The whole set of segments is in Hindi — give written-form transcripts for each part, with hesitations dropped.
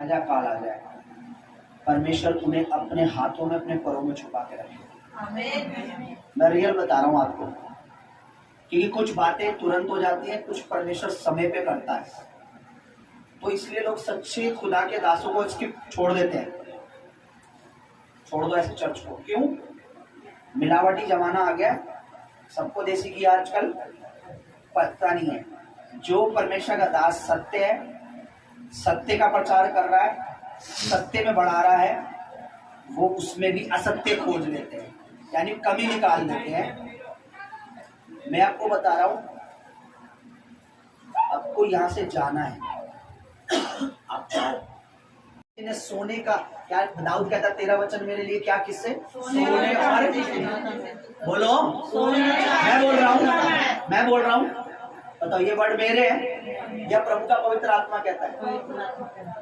राजा काल आ जाए, परमेश्वर उन्हें अपने हाथों में अपने पैरों में छुपा के रखे। मैं रियल बता रहा हूँ आपको, क्योंकि कुछ बातें तुरंत हो जाती हैं, कुछ परमेश्वर समय पे करता है। तो इसलिए लोग सच्चे खुदा के दासों को स्किप छोड़ देते हैं, छोड़ दो ऐसे चर्च को। क्यों? मिलावटी जमाना आ गया, सबको देसी की आजकल पता नहीं है। जो परमेश्वर का दास सत्य है, सत्य का प्रचार कर रहा है, सत्य में बढ़ा रहा है, वो उसमें भी असत्य खोज लेते हैं, यानी कमी निकाल देते हैं। मैं आपको बता रहा हूं, आपको यहां से जाना है, आप जाओ। सोने का क्या दाऊद कहता, तेरा वचन मेरे लिए क्या किससे? सोने और बोलो, मैं बोल रहा हूं बताओ, ये वर्ड मेरे हैं या प्रभु का पवित्र आत्मा कहता है?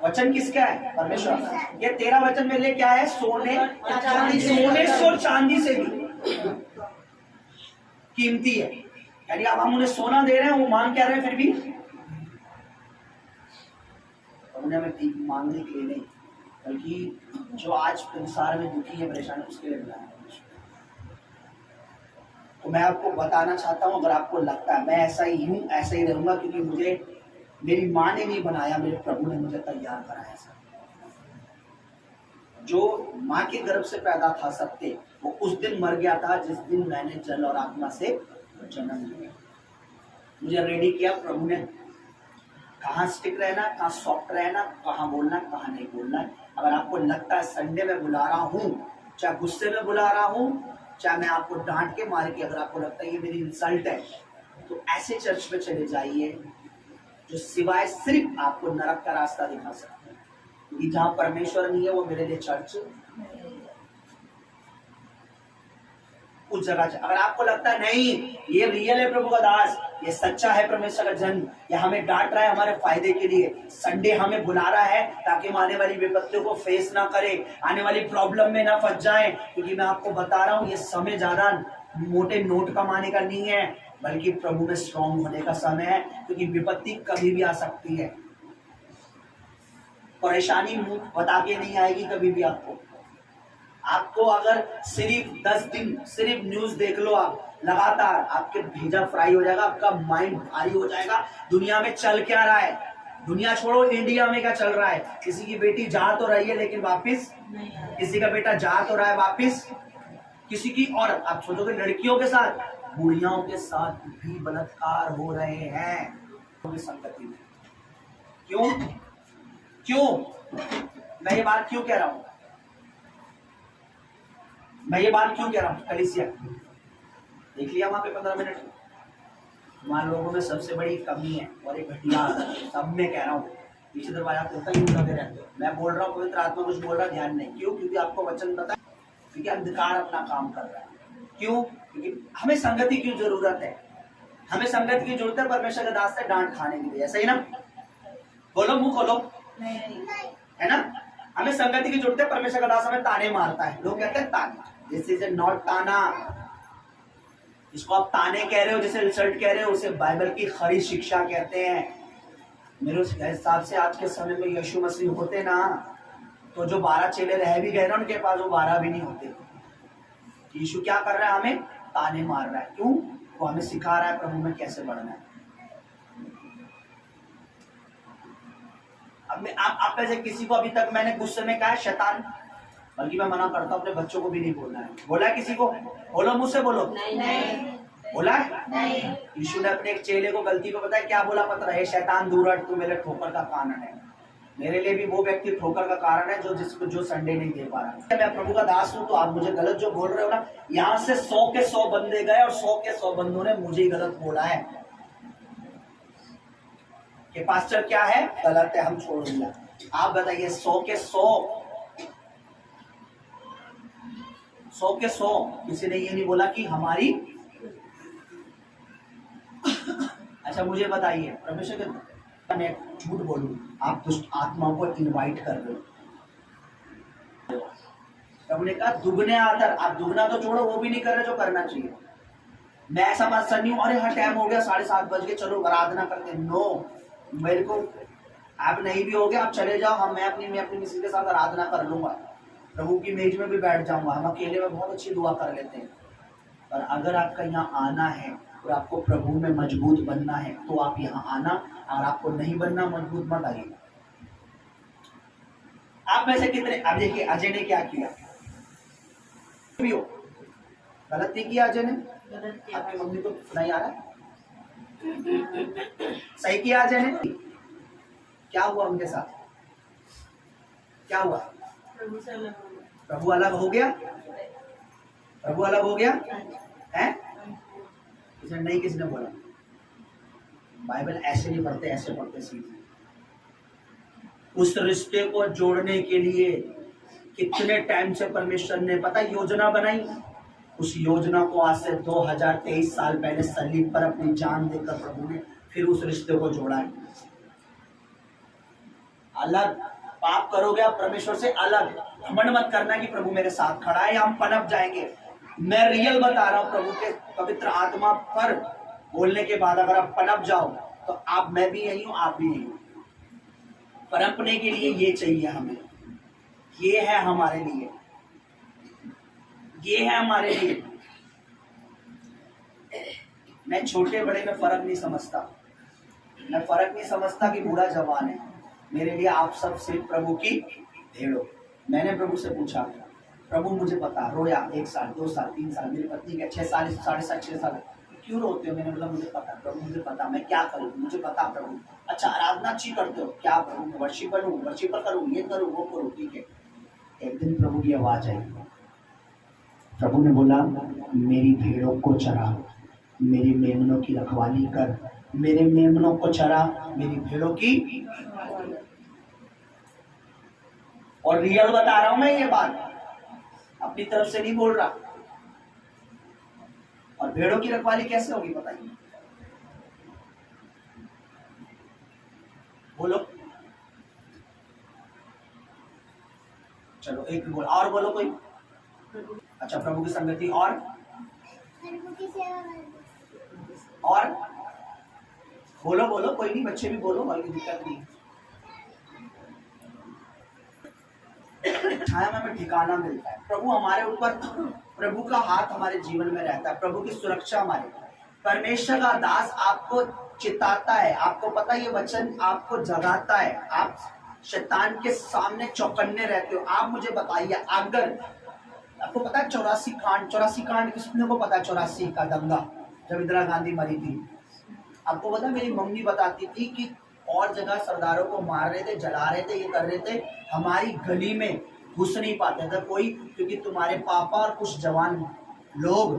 वचन किसका है? परमेश्वर। ये तेरा वचन मेरे लिए क्या है? सोने और चांदी से भी कीमती है। यानी अब हम उन्हें सोना दे रहे हैं, वो मांग क्या रहे हैं, फिर भी उन्हें हमें मांगने के लिए नहीं, बल्कि जो आज संसार में दुखी है, परेशान है, उसके लिए बुलाया। तो मैं आपको बताना चाहता हूं, अगर आपको लगता है मैं ऐसा ही हूं, ऐसा ही रहूंगा, क्योंकि मुझे मेरी माँ ने नहीं बनाया, मेरे प्रभु ने मुझे तैयार कराया। ऐसा जो माँ के गर्भ से पैदा था सत्य, वो उस दिन मर गया था जिस दिन मैंने जल और आत्मा से जन्म लिया। मुझे रेडी किया प्रभु ने, कहाँ स्टिक रहना, कहाँ सॉफ्ट रहना, कहाँ बोलना, कहाँ नहीं बोलना। अगर आपको लगता है संडे में बुला रहा हूँ, चाहे गुस्से में बुला रहा हूँ, चाहे मैं आपको डांट के मार के, अगर आपको लगता है ये मेरी इंसल्ट है, तो ऐसे चर्च में चले जाइए जो सिवाय सिर्फ आपको नरक का रास्ता दिखा सकते हैं। क्योंकि जहां परमेश्वर नहीं है, वो मेरे लिए चर्च उस जगह। अगर आपको लगता है नहीं ये रियल है प्रभु का दास, ये सच्चा है परमेश्वर का जन, ये हमें डांट रहा है हमारे फायदे के लिए, संडे हमें बुला रहा है ताकि हम आने वाली विपत्तियों को फेस ना करें, आने वाली प्रॉब्लम में ना फंस जाएं। क्योंकि मैं आपको बता रहा हूं, ये समय ज्यादा मोटे नोट कमाने का नहीं है, बल्कि प्रभु में स्ट्रांग होने का समय है। क्योंकि विपत्ति कभी भी आ सकती है, परेशानी मुंह बता के नहीं आएगी कभी भी। आपको अगर सिर्फ 10 दिन सिर्फ न्यूज देख लो आप लगातार, आपके भेजा फ्राई हो जाएगा, आपका माइंड भारी हो जाएगा। दुनिया में चल क्या रहा है, दुनिया छोड़ो, इंडिया में क्या चल रहा है। किसी की बेटी जा तो रही है लेकिन वापिस नहीं, किसी का बेटा जा तो रहा है वापिस, किसी की, और आप सोचोगे लड़कियों के साथ, बुढ़ियाओं के साथ भी बलात्कार हो रहे हैं संगति में। क्यों मैं ये बात क्यों कह रहा हूं? कलीसिया देख लिया वहां पे 15 मिनट, हमारे लोगों में सबसे बड़ी कमी है और एक घटिया, सब में कह रहा हूँ, पीछे दरवाजा खोलता ही लगे रहते हो। मैं बोल रहा हूँ, पवित्र आत्मा कुछ बोल रहा है, ध्यान नहीं। क्यों? क्योंकि आपको वचन पता है, क्योंकि अंधकार अपना काम कर रहा है। क्यों? क्योंकि हमें संगति की जरूरत है, हमें संगति की जरूरत है परमेश्वर के दास से डांट खाने के लिए, ऐसा ही ना? बोलो, मुंह खोलो, है ना? हमें संगति की जरूरत है। परमेश्वर का दास हमें ताने मारता है, लोग कहते हैं ताना, दिस इज नॉट ताना। इसको आप ताने कह रहे हो, जैसे इंसल्ट कह रहे हो, उसे बाइबल की खरी शिक्षा कहते हैं। मेरे हिसाब से आज के समय में यीशु मसीह होते ना, तो जो 12 चेले रह भी गए ना उनके पास, वो 12 भी नहीं होते। यीशु क्या कर रहा है? हमें ताने मार रहा है। क्यों? वो हमें सिखा रहा है प्रभु में कैसे बढ़ना है। अब आप में से किसी को अभी तक मैंने गुस्से में कहा है शैतान? बल्कि मैं मना करता हूं, अपने बच्चों को भी नहीं बोलना है। बोला है किसी को? बोलो, मुझसे बोलो। नहीं। बोला है? नहीं। यीशु ने अपने एक चेले को गलती को पता है क्या बोला? पता है, शैतान दूर हट, तू मेरे ठोकर का कारण है। मेरे लिए भी वो व्यक्ति ठोकर का कारण है जो संडे नहीं दे पा रहा। मैं प्रभु का दास हूं, तो आप मुझे गलत जो बोल रहे हो ना, यहाँ से 100 के 100 बंदे गए और 100 के 100 बंदों ने मुझे ही गलत बोला है कि पास्टर क्या है, गलत है, हम छोड़ दिया। आप बताइए, 100 के 100 किसी ने ये नहीं बोला कि हमारी। अच्छा मुझे बताइए, परमेश्वर के मैं झूठ बोलूं, आप दुष्ट आत्माओं को इनवाइट कर रहे हो। प्रभु ने कहा दुगने आदर, आप दुगना तो छोड़ो, वो भी नहीं कर रहे जो करना चाहिए। मैं ऐसा बात नहीं हूं, अरे हर टाइम हो गया, 7:30 बज गए, चलो आराधना करते। नो, मेरे को आप नहीं भी होगे, आप चले जाओ, हम मैं अपनी मिसिस के साथ आराधना कर लूंगा, प्रभु की मेज में भी बैठ जाऊंगा, हम अकेले में बहुत अच्छी दुआ कर लेते हैं। पर अगर आपका यहाँ आना है और आपको प्रभु में मजबूत बनना है तो आप यहाँ आना, और आपको नहीं बनना मजबूत मत आइए। आप में से कितने, अब देखिए अजय ने क्या किया, भी हो गलत नहीं किया अजय ने, आपकी मम्मी को नहीं आ रहा है, सही किया अजय ने। क्या हुआ उनके साथ, क्या हुआ, प्रभु अलग हो गया, प्रभु अलग हो गया है, किसने नहीं, किसने बोला, बाइबल ऐसे नहीं पढ़ते, ऐसे पढ़ते सीधे। उस रिश्ते को जोड़ने के लिए कितने टाइम से परमेश्वर ने पता योजना बनाई, उस योजना को आज से 2023 साल पहले सलीब पर अपनी जान देकर प्रभु ने फिर उस रिश्ते को जोड़ा है। अलग पाप करोगे आप परमेश्वर से अलग, घमंड मत करना कि प्रभु मेरे साथ खड़ा है, हम पनप जाएंगे। मैं रियल बता रहा हूं, प्रभु के पवित्र आत्मा पर बोलने के बाद अगर आप पनप जाओ तो आप, मैं भी यही हूं, आप भी यही हूं। पनपने के लिए ये चाहिए हमें, ये है हमारे लिए, ये है हमारे लिए। मैं छोटे बड़े में फर्क नहीं समझता, मैं फर्क नहीं समझता कि बूढ़ा जवान है, मेरे लिए आप सब सिर्फ प्रभु की भेड़ हो। मैंने प्रभु से पूछा, प्रभु मुझे पता, रोया 1 साल 2 साल 3 साल, मेरी पत्नी का 6 साल 6.5 साल, क्यों रोते हो? मैंने बोला मुझे पता प्रभु, मुझे पता, मैं क्या करूँ, मुझे पता प्रभु। अच्छा आराधना अच्छी करते हो, क्या प्रभु, वर्शिपर करूँ, वर्शिपर करूँ, ये करूँ वो करूँ, ठीक है। एक दिन प्रभु की आवाज आई, प्रभु ने बोला मेरी भेड़ों को चरा, मेरी मेमनों की रखवाली कर, मेरे मेमनों को चरा, मेरी भेड़ों की। और रियल बता रहा हूं मैं ये बात, अपनी तरफ से नहीं बोल रहा। और भेड़ों की रखवाली कैसे होगी बताइए, बोलो, चलो एक बोल और बोलो कोई। अच्छा प्रभु की संगति और बोलो बोलो, कोई नहीं, बच्चे भी बोलो, कोई दिक्कत नहीं। छाया में ठिकाना मिलता है, प्रभु हमारे ऊपर, प्रभु का हाथ हमारे जीवन में रहता है, प्रभु की सुरक्षा हमारे। परमेश्वर का दास आपको चिताता है, आपको पता ये वचन आपको जगाता है, आप शैतान के सामने चौकन्ने रहते हो। आप मुझे बताइए, अगर आपको पता है 84 कांड किसने को पता है, 84 का दंगा जब इंदिरा गांधी मरी थी, आपको पता, मेरी मम्मी बताती थी कि और जगह सरदारों को मार रहे थे, जला रहे थे, ये कर रहे थे, हमारी गली में घुस नहीं पाते थे कोई, क्योंकि तुम्हारे पापा और कुछ जवान लोग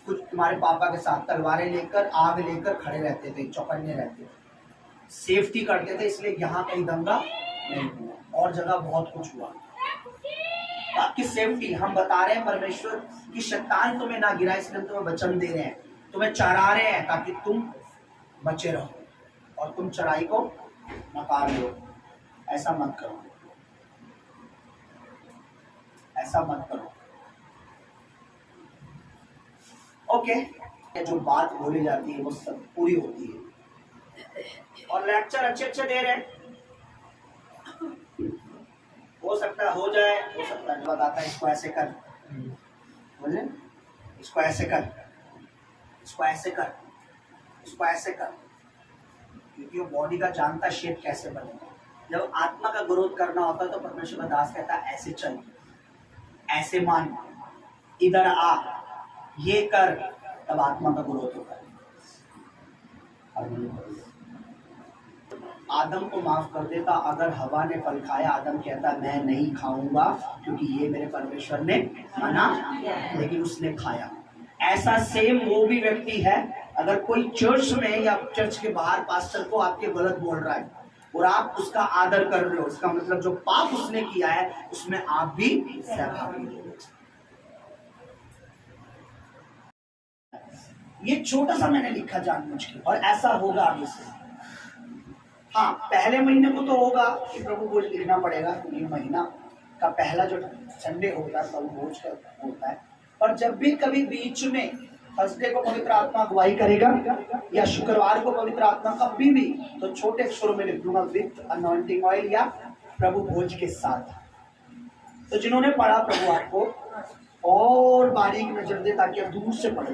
कुछ तुम्हारे पापा के साथ तलवारें लेकर, आग लेकर खड़े रहते थे, चौकन्ने रहते थे, सेफ्टी करते थे, इसलिए यहाँ कहीं दंगा नहीं हुआ। और जगह बहुत कुछ हुआ, आपकी सेफ्टी हम बता रहे हैं। परमेश्वर की शैतान तुम्हें ना गिरा, इसलिए तुम्हें वचन दे रहे हैं, तुम्हें चढ़ा रहे हैं ताकि तुम बचे रहो और तुम चढ़ाई को नकार लो। ऐसा मत करो, ऐसा मत करो। ओके, जो बात बोली जाती है वो सब पूरी होती है। और लेक्चर अच्छे अच्छे दे रहे हैं, हो सकता है हो जाए, हो सकता है बताता है इसको ऐसे कर, बोले इसको ऐसे कर, इसको ऐसे कर, इसको ऐसे कर, क्योंकि वो बॉडी का जानता शेप कैसे बनेगा। जब आत्मा का ग्रोथ करना होता है तो परमेश्वर का दास कहता है ऐसे चल, ऐसे मान, इधर आ, ये कर, तब आत्मा का ग्रोथ होता है। आदम को माफ कर देता, अगर हवा ने फल खाया, आदम कहता मैं नहीं खाऊंगा क्योंकि ये मेरे परमेश्वर ने मना, लेकिन उसने खाया। ऐसा सेम वो भी व्यक्ति है, अगर कोई चर्च में या चर्च के बाहर पास्टर को आपके गलत बोल रहा है और आप उसका आदर कर रहे हो, इसका मतलब जो पाप उसने किया है उसमें आप भी सहभागी हो। ये छोटा सा मैंने लिखा जानबूझ के, और ऐसा होगा आगे से। हाँ, पहले महीने को तो होगा कि प्रभु बोल लिखना पड़ेगा, क्योंकि महीना का पहला जो संडे होता है प्रभु भोज का होता है। और जब भी कभी बीच में थर्सडे को पवित्र आत्मा अगुवाई करेगा या शुक्रवार को पवित्र आत्मा कभी भी तो छोटे अक्षरों में लिख दूंगा विथ अनॉइंटिंग ऑयल या प्रभु भोज के साथ। तो जिन्होंने पढ़ा प्रभु आपको और बारीक नजर दे ताकि आप दूर से पढ़े,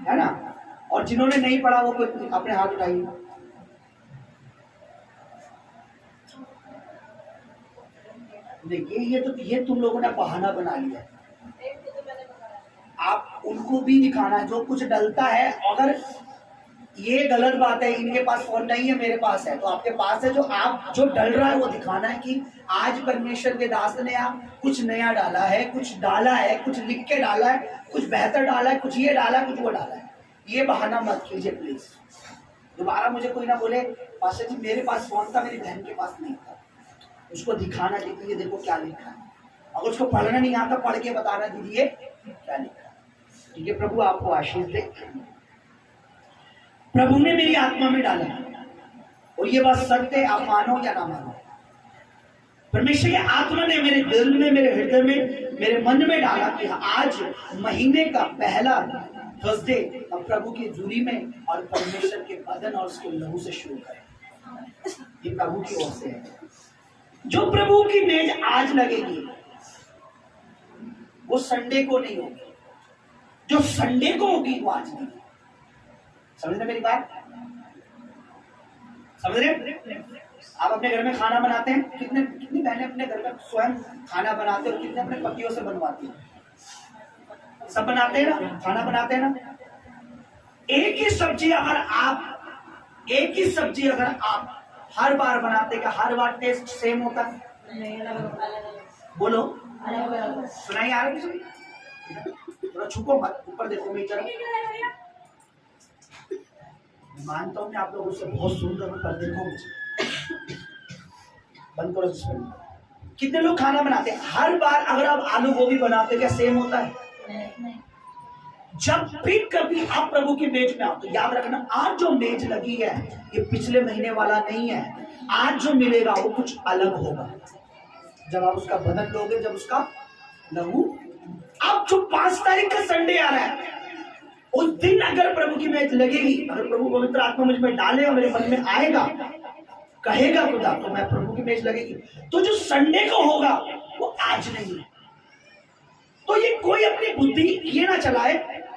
है ना। और जिन्होंने नहीं पढ़ा वो अपने हाथ उठाइए। देखिए ये तुम लोगों ने बहाना बना लिया। आप उनको भी दिखाना है जो कुछ डलता है। अगर ये गलत बात है, इनके पास फोन नहीं है, मेरे पास है, तो आपके पास है, जो डल रहा है वो दिखाना है कि आज परमेश्वर के दास ने आप कुछ नया डाला है, कुछ डाला है, कुछ लिख के डाला है, कुछ बेहतर डाला है, कुछ ये डाला है, कुछ वो डाला है। ये बहाना मत कीजिए प्लीज। दोबारा मुझे कोई ना बोले पास्टर जी मेरे पास फोन था, मेरी बहन के पास नहीं था। उसको दिखाना दीजिए, देखो क्या लिखा है। अगर उसको पढ़ना नहीं आता, पढ़ के बताना दीजिए क्या लिखा है। ठीक है, प्रभु आपको आशीष दे। प्रभु ने मेरी आत्मा में डाला और ये बात सत्य है, आप मानो या ना मानो। परमेश्वर की आत्मा ने मेरे दिल में, मेरे हृदय में, मेरे मन में डाला कि आज महीने का पहला थर्सडे हम प्रभु की हजूरी में और परमेश्वर के बदन और उसके लहू से शुरू करें। ये प्रभु की ओर से है। जो प्रभु की मेज आज लगेगी वो संडे को नहीं होगी, जो संडे को होगी वो आज नहीं। समझ रहे मेरी बात? समझ रहे? आप अपने घर में खाना बनाते हैं, कितनी बहनें अपने घर में स्वयं खाना बनाते हैं और कितने अपने पतियों से बनवाती हैं? सब बनाते हैं ना, खाना बनाते हैं ना। एक ही सब्जी अगर आप हर बार बनाते हैं, हर बार टेस्ट सेम होता है? बोलो, सुनाई आ रही है? थोड़ा छुपो मत, ऊपर देखो मेरी तरफ। मानता हूँ मैं आप लोगों से बहुत सुंदर पर देखो मुझे। बंद करो जिसमें। कितने लोग खाना बनाते हैं? हर बार अगर आप आलू गोभी बनाते क्या सेम होता है? नहीं। जब भी कभी आप प्रभु की मेज में आओ तो याद रखना, आज जो मेज लगी है ये पिछले महीने वाला नहीं है। आज जो मिलेगा वो कुछ अलग होगा जब आप उसका बदन लोगे, जब उसका लहू। अब जो 5 तारीख का संडे आ रहा है उस दिन अगर प्रभु की मेज लगेगी, अगर प्रभु पवित्र आत्मा मुझ में डाले और मेरे मन में आएगा, कहेगा खुदा, तो मैं प्रभु की मेज लगेगी। तो जो संडे को होगा वो आज नहीं है। तो ये कोई अपनी बुद्धि ये ना चलाए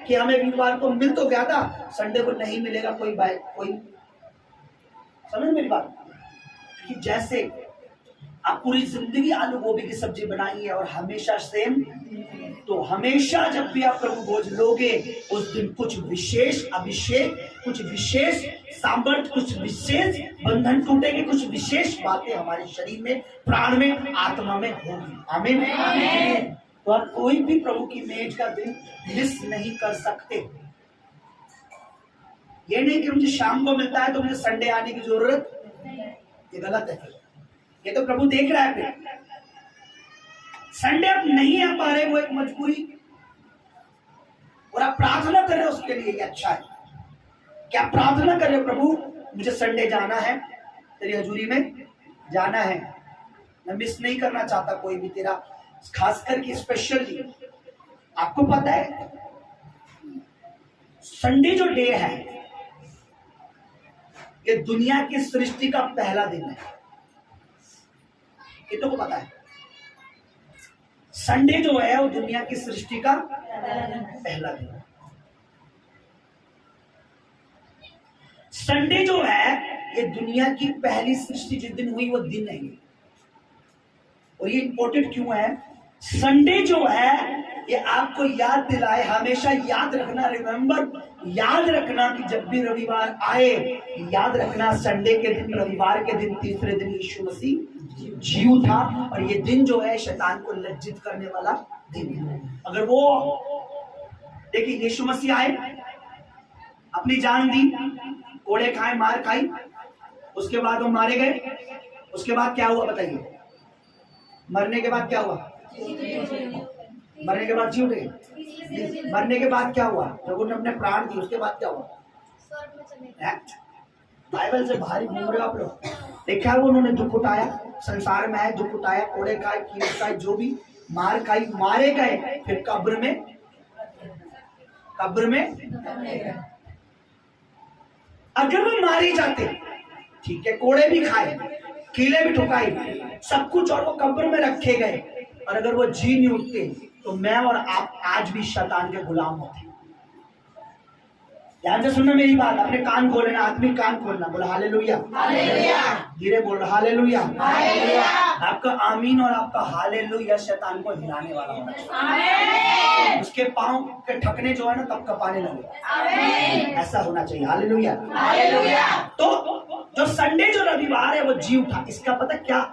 कि हमें वीरवार को मिल तो गया था, संडे को नहीं मिलेगा। कोई समझ मेरी बात? कि जैसे आप पूरी जिंदगी आलू गोभी की सब्जी बनाई है और हमेशा सेम, तो हमेशा जब भी आप प्रभु भोज लोगे उस दिन कुछ विशेष अभिषेक, कुछ विशेष सामर्थ्य, कुछ विशेष बंधन टूटेंगे, कुछ विशेष बातें हमारे शरीर में, प्राण में, आत्मा में होगी। आमीन। तो आप कोई भी प्रभु की मेज का दिन मिस नहीं कर सकते। ये नहीं कि मुझे शाम को मिलता है तो मुझे संडे आने की जरूरत, ये गलत है। ये तो प्रभु देख रहा है। फिर संडे आप नहीं आ पा रहे, वो एक मजबूरी, और आप प्रार्थना कर रहे हो उसके लिए, ये अच्छा है। क्या प्रार्थना कर रहे हो? प्रभु मुझे संडे जाना है, तेरी हजूरी में जाना है, मैं मिस नहीं करना चाहता कोई भी तेरा, खास करके स्पेशली। आपको पता है संडे जो डे है ये दुनिया की सृष्टि का पहला दिन है। ये तो को पता है, संडे जो है वो दुनिया की सृष्टि का पहला दिन है। संडे जो है ये दुनिया की पहली सृष्टि जिस दिन हुई वो दिन नहीं है। और ये इंपॉर्टेंट क्यों है? संडे जो है ये आपको याद दिलाए, हमेशा याद रखना, रिमेंबर, याद रखना कि जब भी रविवार आए, याद रखना संडे के दिन, रविवार के दिन, तीसरे दिन यीशु मसीह जीव था। और ये दिन जो है शैतान को लज्जित करने वाला दिन है। अगर वो देखिए यीशु मसीह आए, अपनी जान दी, कोड़े खाए, मार खाई, उसके बाद वो मारे गए। उसके बाद क्या हुआ बताइए? मरने के बाद क्या हुआ? मरने के बाद जी उठे। मरने के बाद क्या हुआ? जब उन्होंने अपने प्राण दिए उसके बाद क्या हुआ? बाइबल से भारी घूम रहे हो आप लोग। देखा वो उन्होंने दुख उठाया, संसार में है, दुख उठाया, कोड़े खाए, कील खाए, जो भी मार खाई, मारे गए, फिर कब्र में कब्र में। अगर वो मारे जाते, ठीक है, कोड़े भी खाए, कीले भी ठुकाए, सब कुछ, और वो कब्र में रखे गए, और अगर वो जी नहीं उठते, तो मैं और आप आज भी शैतान के गुलाम होते। ध्यान से सुनना मेरी बात, अपने कान खोलना, आत्मिक कान खोलना। बोला हालेलुया, धीरे बोल रहा हालेलुया। आपका आमीन और आपका हालेलुया शैतान को हिलाने वाला होना चाहिए। उसके पांव के ठकने जो है ना तब कपाने लगे, ऐसा होना चाहिए। हालेलुया। तो जो संडे, जो रविवार है, वो जी उठा। इसका पता क्या,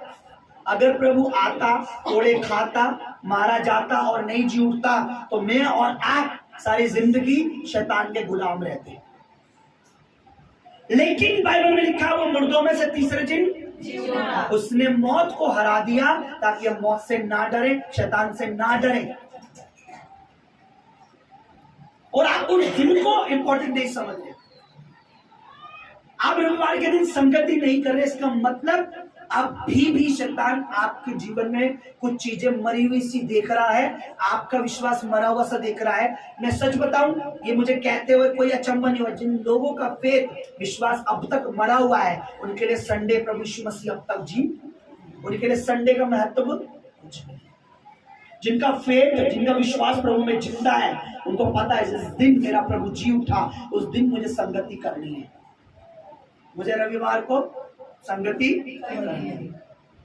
अगर प्रभु आता, कोड़े खाता, मारा जाता और नहीं जी उठता, तो मैं और आप सारी जिंदगी शैतान के गुलाम रहते। लेकिन बाइबल में लिखा, वो मुर्दों में से तीसरे दिन उसने मौत को हरा दिया, ताकि हम मौत से ना डरे, शैतान से ना डरे। और आप उस दिन को इंपॉर्टेंट नहीं समझ रहे, आप रविवार के दिन संगति नहीं कर रहे, इसका मतलब अभी भी शैतान आपके जीवन में कुछ चीजें मरी हुई सी देख रहा है, आपका विश्वास मरा हुआ सा देख रहा है। मैं सच बताऊं, ये मुझे कहते हुए कोई अचंभा नहीं हुआ। जिन लोगों का फेथ, विश्वास अब तक मरा हुआ है, उनके लिए संडे प्रभु यीशु मसीह अब तक जी, उनके लिए संडे का महत्व कुछ नहीं। जिनका फेथ, जिनका विश्वास प्रभु में जिंदा है, उनको पता है जिस दिन मेरा प्रभु जी उठा, उस दिन मुझे संगति करनी है। मुझे रविवार को संगति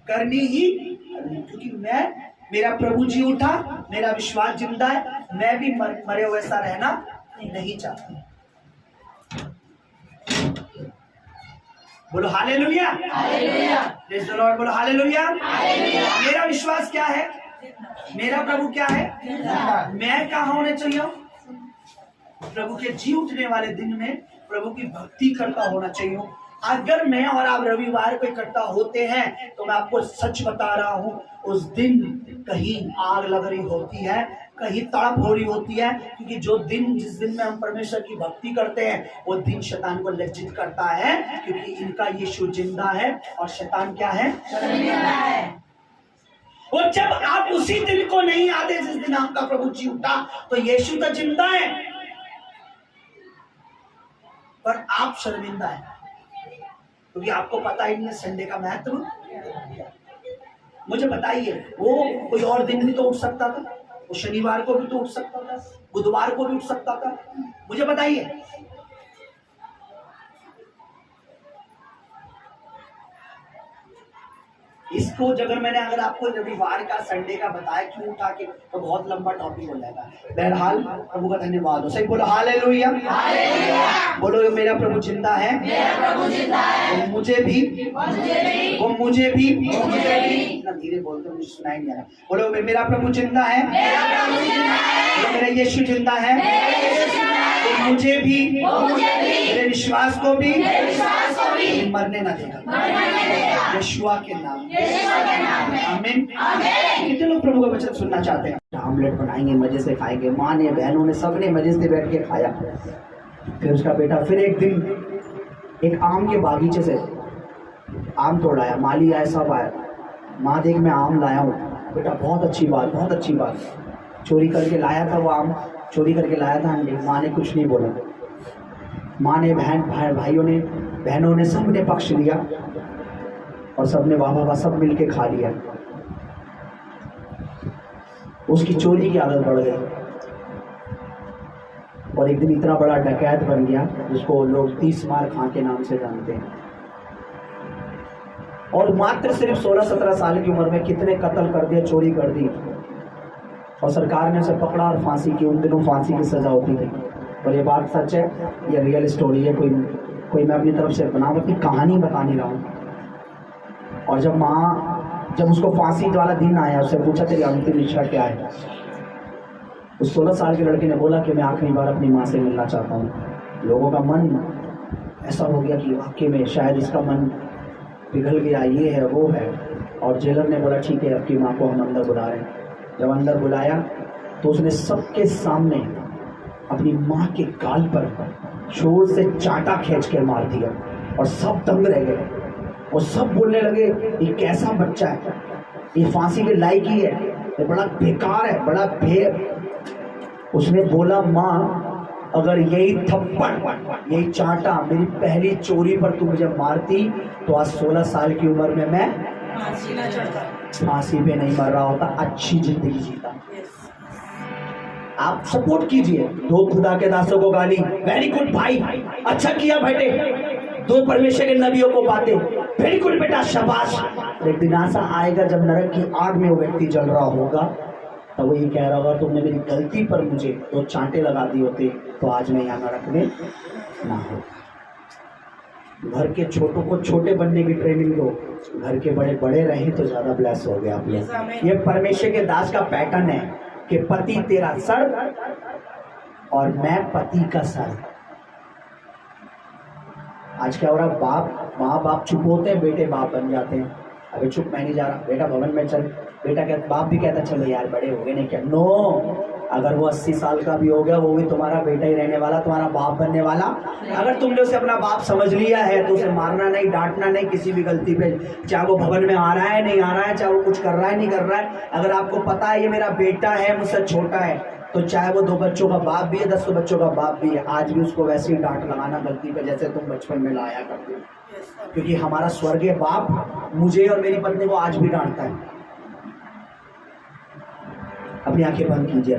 करनी ही करनी, क्योंकि मेरा प्रभु जी उठा, मेरा विश्वास जिंदा है, मैं भी मरे हुए सा रहना नहीं चाहता। बोलो हालेलुया, प्रेज़ द लॉर्ड, बोलो हालेलुया। मेरा विश्वास क्या है, मेरा प्रभु क्या है, मैं कहाँ होने चाहिए, प्रभु के जी उठने वाले दिन में प्रभु की भक्ति करता होना चाहिए। अगर मैं और आप रविवार को इकट्ठा होते हैं, तो मैं आपको सच बता रहा हूं, उस दिन कहीं आग लग रही होती है, कहीं तड़प हो रही होती है, क्योंकि जिस दिन में हम परमेश्वर की भक्ति करते हैं, वो दिन शैतान को लज्जित करता है, क्योंकि इनका यीशु जिंदा है और शैतान क्या है, और जब आप उसी दिन को नहीं आते जिस दिन आपका प्रभु जी उठा, तो यीशु तो जिंदा है पर आप शर्मिंदा है, क्योंकि आपको पता ही नहीं संडे का महत्व। मुझे बताइए, वो कोई और दिन भी तो उठ सकता था, वो शनिवार को भी तो उठ सकता था, बुधवार को भी उठ सकता था। मुझे बताइए, इसको अगर आपको रविवार का, संडे का बताया क्यों उठा के, तो बहुत लंबा टॉपिक हो जाएगा। बहरहाल प्रभु का धन्यवाद हो। सही बोलो हालेलुया। बोलो मेरा प्रभु जिंदा है, वो मुझे भी ना धीरे बोलते, मुझे सुनाई नहीं आ रहा। बोलो मेरा प्रभु जिंदा है, मेरा यीशु जिंदा है, तो मुझे भी, मेरे विश्वास को भी मरने ना देगा, यीशुआ के नाम। आमीन। कितने लोग प्रभु का वचन सुनना चाहते हैं? ऑमलेट बनाएंगे, मजे से खाएंगे, माँ ने, बहनों ने, सबने मजे से बैठ के खाया। फिर उसका बेटा फिर एक दिन एक आम के बागीचे से आम तोड़ाया, माली आया, सब आया। माँ देख मैं आम लाया हूँ। बेटा बहुत अच्छी बात, बहुत अच्छी बात। चोरी करके लाया था वो आम, चोरी करके लाया था आंटी। माँ ने कुछ नहीं बोला। माँ ने, भाइयों ने, बहनों ने, सब ने पक्ष लिया और सबने वाह वाह सब मिल के खा लिया। उसकी चोरी की आदत बढ़ गई और एक दिन इतना बड़ा डकैत बन गया जिसको लोग 30 मार खां के नाम से जानते हैं। और मात्र सिर्फ 16-17 साल की उम्र में कितने कत्ल कर दिए, चोरी कर दी, और सरकार ने उसे पकड़ा और फांसी की। उन दिनों फांसी की सजा होती थी, और ये बात सच है, ये रियल स्टोरी है, कोई मैं अपनी तरफ से बनावटी कहानी बता नहीं रहा हूँ। और जब उसको फांसी वाला दिन आया, उससे पूछा तेरी अंतिम इच्छा क्या है? उस 16 साल के लड़के ने बोला कि मैं आखिरी बार अपनी माँ से मिलना चाहता हूँ। लोगों का मन ऐसा हो गया कि वाकई में शायद इसका मन पिघल गया, ये है वो है। और जेलर ने बोला ठीक है, आपकी माँ को हम अंदर बुला रहे हैं। जब अंदर बुलाया तो उसने सबके सामने अपनी माँ के गाल पर जोर से चाटा खींच कर मार दिया और सब दंग रह गए। और सब बोलने लगे ये कैसा बच्चा है, ये फांसी के लायक ही है, ये बड़ा बेकार है, बड़ा उसने बोला माँ अगर यही थप्पड़, यही चांटा मेरी पहली चोरी पर तू मुझे मारती तो आज 16 साल की उम्र में मैं फांसी ना चढ़ता। फांसी पे नहीं मर रहा होता, अच्छी जिंदगी जीता। आप सपोर्ट कीजिए, दो खुदा के दासों को गाली, वेरी गुड भाई, अच्छा किया बेटे, दो परमेश्वर के नबियों को बातें, वेरी गुड बेटा, शाबाश। एक दिन ऐसा आएगा जब नरक की आग में वो व्यक्ति जल रहा होगा, तो वो ये कह रहा होगा तुमने मेरी गलती पर मुझे दो चांटे लगा दिए होते तो आज मैं यहाँ नरक में ना हो। घर के छोटों को छोटे बनने की ट्रेनिंग दो, घर के बड़े बड़े रहे तो ज्यादा ब्लेस हो गया आप लोग। ये परमेश्वर के दास का पैटर्न है कि पति तेरा सर और मैं पति का सर। आज क्या हो रहा, बाप माँ बाप चुप होते हैं, बेटे बाप बन जाते हैं। अबे चुप, मैं नहीं जा रहा, बेटा भवन में चल। बेटा कहता, बाप भी कहता चलो यार बड़े हो गए, नहीं क्या, नो, अगर वो 80 साल का भी हो गया वो भी तुम्हारा बेटा ही रहने वाला, तुम्हारा बाप बनने वाला। अगर तुमने उसे अपना बाप समझ लिया है तो उसे मारना नहीं, डांटना नहीं किसी भी गलती पे, चाहे वो भवन में आ रहा है नहीं आ रहा है, चाहे वो कुछ कर रहा है नहीं कर रहा है। अगर आपको पता है ये मेरा बेटा है, मुझसे छोटा है, तो चाहे वो 2 बच्चों का बाप भी है, 10 बच्चों का बाप भी है, आज भी उसको वैसे ही डांट लगाना गलती पे जैसे तुम बचपन में लाया करते हो। क्योंकि हमारा स्वर्गीय बाप मुझे और मेरी पत्नी को आज भी डांटता है। अपनी आंखें बंद कीजिए।